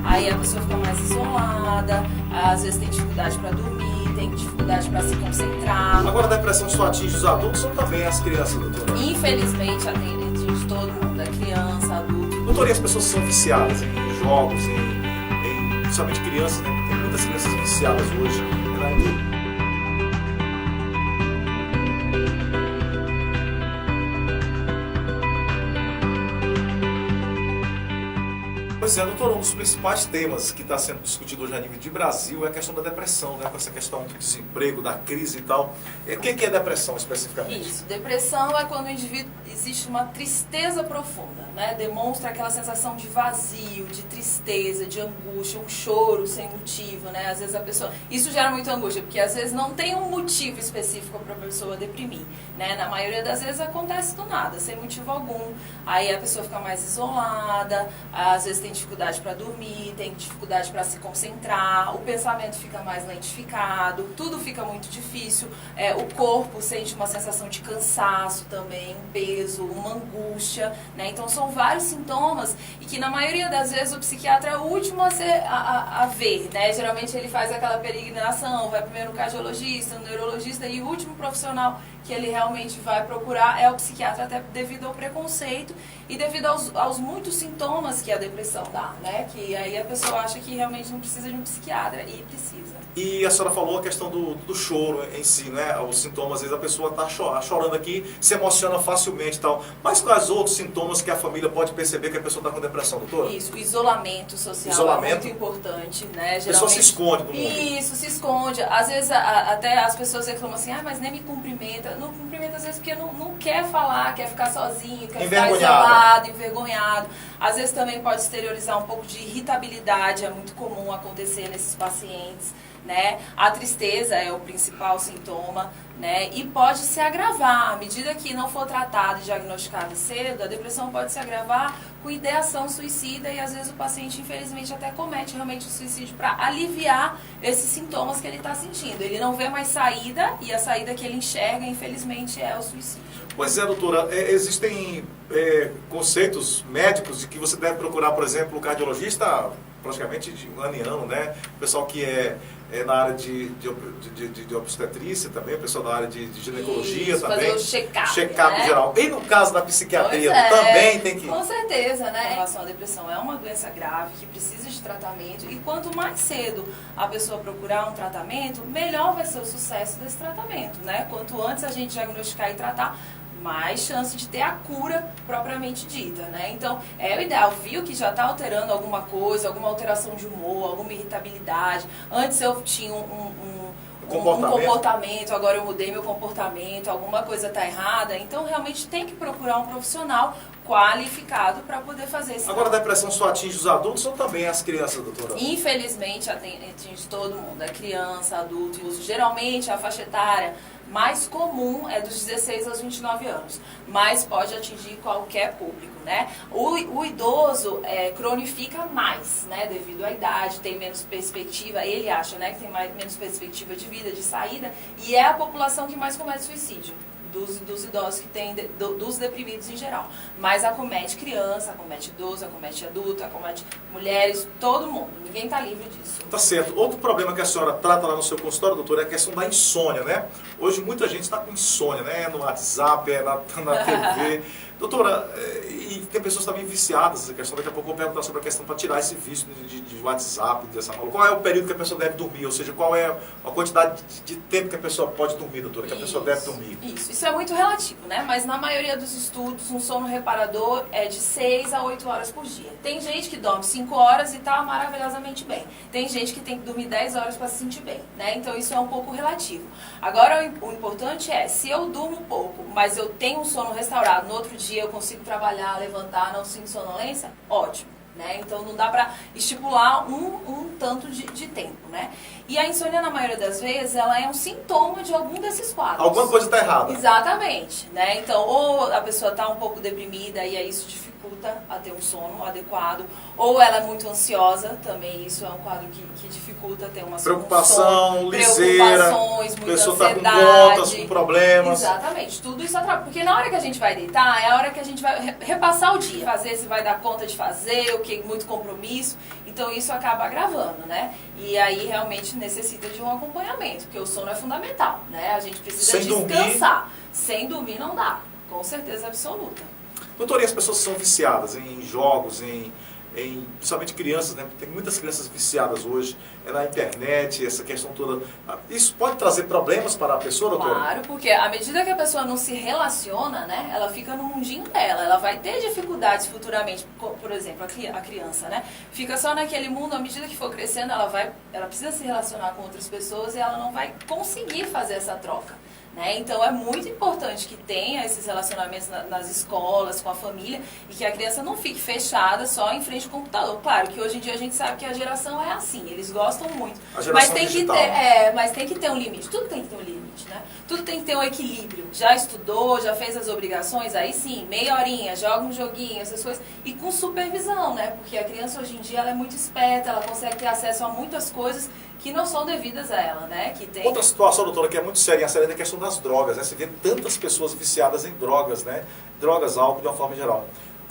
aí a pessoa fica mais isolada, às vezes tem dificuldade para dormir, tem dificuldade para se concentrar. Agora a depressão só atinge os adultos ou também as crianças, doutora? Infelizmente atinge todo mundo, criança, adulto. Doutora, e as pessoas são viciadas em jogos, principalmente crianças, né? Tem muitas crianças viciadas hoje. Pois é, doutor, um dos principais temas que está sendo discutido hoje a nível de Brasil é a questão da depressão, né? Com essa questão do desemprego, da crise e tal. E o que é depressão especificamente? Isso, depressão é quando o indivíduo existe uma tristeza profunda, né? Demonstra aquela sensação de vazio, de tristeza, de angústia, um choro sem motivo, né? Às vezes a pessoa... Isso gera muita angústia, porque às vezes não tem um motivo específico para a pessoa deprimir, né? Na maioria das vezes acontece do nada, sem motivo algum. Aí a pessoa fica mais isolada, às vezes tem dificuldade para dormir, tem dificuldade para se concentrar, o pensamento fica mais lentificado, tudo fica muito difícil, o corpo sente uma sensação de cansaço também, um peso, uma angústia, né? Então são vários sintomas e que na maioria das vezes o psiquiatra é o último a ver, né? Geralmente ele faz aquela peregrinação, vai primeiro no cardiologista, no neurologista e o último profissional que ele realmente vai procurar é o psiquiatra, até devido ao preconceito e devido aos muitos sintomas que a depressão dá, né? Que aí a pessoa acha que realmente não precisa de um psiquiatra e precisa. E a senhora falou a questão do choro em si, né? Os sintomas, às vezes a pessoa está chorando aqui, se emociona facilmente e tal. Mas quais outros sintomas que a família pode perceber que a pessoa está com depressão, doutora? Isso, o isolamento social é muito importante, né? A pessoa se esconde do mundo. Isso, se esconde. Às vezes até as pessoas reclamam assim, mas nem me cumprimenta. Não cumprimenta às vezes porque não quer falar, quer ficar sozinho, quer ficar isolado, envergonhado. Às vezes também pode exteriorizar um pouco de irritabilidade, é muito comum acontecer nesses pacientes. Né? A tristeza é o principal sintoma, né? E pode se agravar. À medida que não for tratado e diagnosticado cedo, a depressão pode se agravar com ideação suicida e às vezes o paciente infelizmente até comete realmente o suicídio para aliviar esses sintomas que ele está sentindo. Ele não vê mais saída e a saída que ele enxerga infelizmente é o suicídio. Pois é, doutora, existem conceitos médicos de que você deve procurar, por exemplo, o cardiologista praticamente de um ano em ano, né? O pessoal que é na área de obstetrícia também, o pessoal da área de ginecologia também. Fazer o check-up, né? Geral. E no caso da psiquiatria, também tem que... Com certeza, né? Em relação à depressão, é uma doença grave que precisa de tratamento e quanto mais cedo a pessoa procurar um tratamento, melhor vai ser o sucesso desse tratamento, né? Quanto antes a gente diagnosticar e tratar, mais chance de ter a cura propriamente dita, né? Então, é o ideal. Viu que já está alterando alguma coisa, alguma alteração de humor, alguma irritabilidade. Antes eu tinha um comportamento, agora eu mudei meu comportamento, alguma coisa está errada. Então, realmente tem que procurar um profissional qualificado para poder fazer esse Agora, a depressão só atinge os adultos ou também as crianças, doutora? Infelizmente, atinge todo mundo. É criança, adulto, idoso. Geralmente, a faixa etária mais comum é dos 16 aos 29 anos, mas pode atingir qualquer público, né? O idoso cronifica mais, né? Devido à idade, tem menos perspectiva, ele acha, né, que tem menos perspectiva de vida, de saída, e é a população que mais comete suicídio. Dos idosos que tem, dos deprimidos em geral. Mas acomete criança, acomete idoso, acomete adulto, acomete mulheres, todo mundo. Ninguém está livre disso. Tá certo. Outro problema que a senhora trata lá no seu consultório, doutora, é a questão da insônia, né? Hoje muita gente está com insônia, né? No WhatsApp, na TV. Doutora, e tem pessoas também viciadas nessa questão. Daqui a pouco eu vou perguntar sobre a questão para tirar esse vício de WhatsApp, dessa maluca. Qual é o período que a pessoa deve dormir? Ou seja, qual é a quantidade de tempo que a pessoa pode dormir, doutora? Que a pessoa deve dormir? Isso é muito relativo, né? Mas na maioria dos estudos, um sono reparador é de 6 a 8 horas por dia. Tem gente que dorme 5 horas e está maravilhosamente bem. Tem gente que tem que dormir 10 horas para se sentir bem, né? Então isso é um pouco relativo. Agora, o importante é, se eu durmo pouco, mas eu tenho um sono restaurado, no outro dia eu consigo trabalhar, levantar, não sinto sonolência, ótimo. Né? Então não dá para estipular um tanto de tempo, né? E a insônia, na maioria das vezes, ela é um sintoma de algum desses quadros. Alguma coisa está errada. Exatamente, né? Então, ou a pessoa está um pouco deprimida e aí isso dificulta dificulta a ter um sono adequado, ou ela é muito ansiosa, também isso é um quadro que dificulta ter uma preocupação, um sono, liseira, preocupações, muita pessoa ansiedade. Tá com contas, com problemas. Exatamente, tudo isso atrapalha, porque na hora que a gente vai deitar, é a hora que a gente vai repassar o dia, fazer se vai dar conta de fazer, o que muito compromisso, então isso acaba agravando, né? E aí realmente necessita de um acompanhamento, porque o sono é fundamental, né? A gente precisa descansar. Sem dormir não dá, com certeza absoluta. Doutora, e as pessoas que são viciadas em jogos, principalmente crianças, né? Tem muitas crianças viciadas hoje, na internet, essa questão toda. Isso pode trazer problemas para a pessoa, doutora? Claro, porque à medida que a pessoa não se relaciona, né? Ela fica no mundinho dela, ela vai ter dificuldades futuramente, por exemplo, a criança, né? Fica só naquele mundo, à medida que for crescendo, ela precisa se relacionar com outras pessoas e ela não vai conseguir fazer essa troca. Né? Então é muito importante que tenha esses relacionamentos nas escolas, com a família, e que a criança não fique fechada só em frente ao computador. Claro que hoje em dia a gente sabe que a geração é assim, eles gostam muito. Mas tem digital, mas tem que ter um limite, tudo tem que ter um limite, né? Tudo tem que ter um equilíbrio. Já estudou, já fez as obrigações, aí sim, meia horinha, joga um joguinho, essas coisas, e com supervisão, né? Porque a criança hoje em dia ela é muito esperta, ela consegue ter acesso a muitas coisas que não são devidas a ela, né? Que tem... Outra situação, doutora, que é muito séria, é a questão das drogas, né? Você vê tantas pessoas viciadas em drogas, né? Drogas, álcool, de uma forma geral.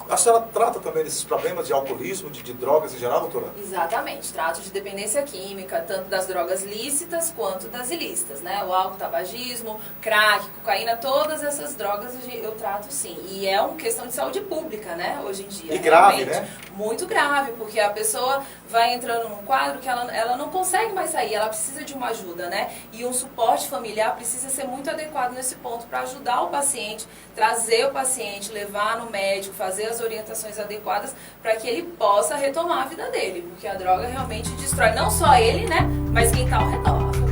A senhora trata também desses problemas de alcoolismo, de drogas em geral, doutora? Exatamente. Trato de dependência química, tanto das drogas lícitas quanto das ilícitas, né? O álcool, tabagismo, crack, cocaína, todas essas drogas eu trato sim. E é uma questão de saúde pública, né? Hoje em dia. E grave, né? Muito grave, porque a pessoa vai entrando num quadro que ela não consegue mais sair, ela precisa de uma ajuda, né? E um suporte familiar precisa ser muito adequado nesse ponto para ajudar o paciente, trazer o paciente, levar no médico, fazer as orientações adequadas para que ele possa retomar a vida dele, porque a droga realmente destrói não só ele, né, mas quem está ao redor.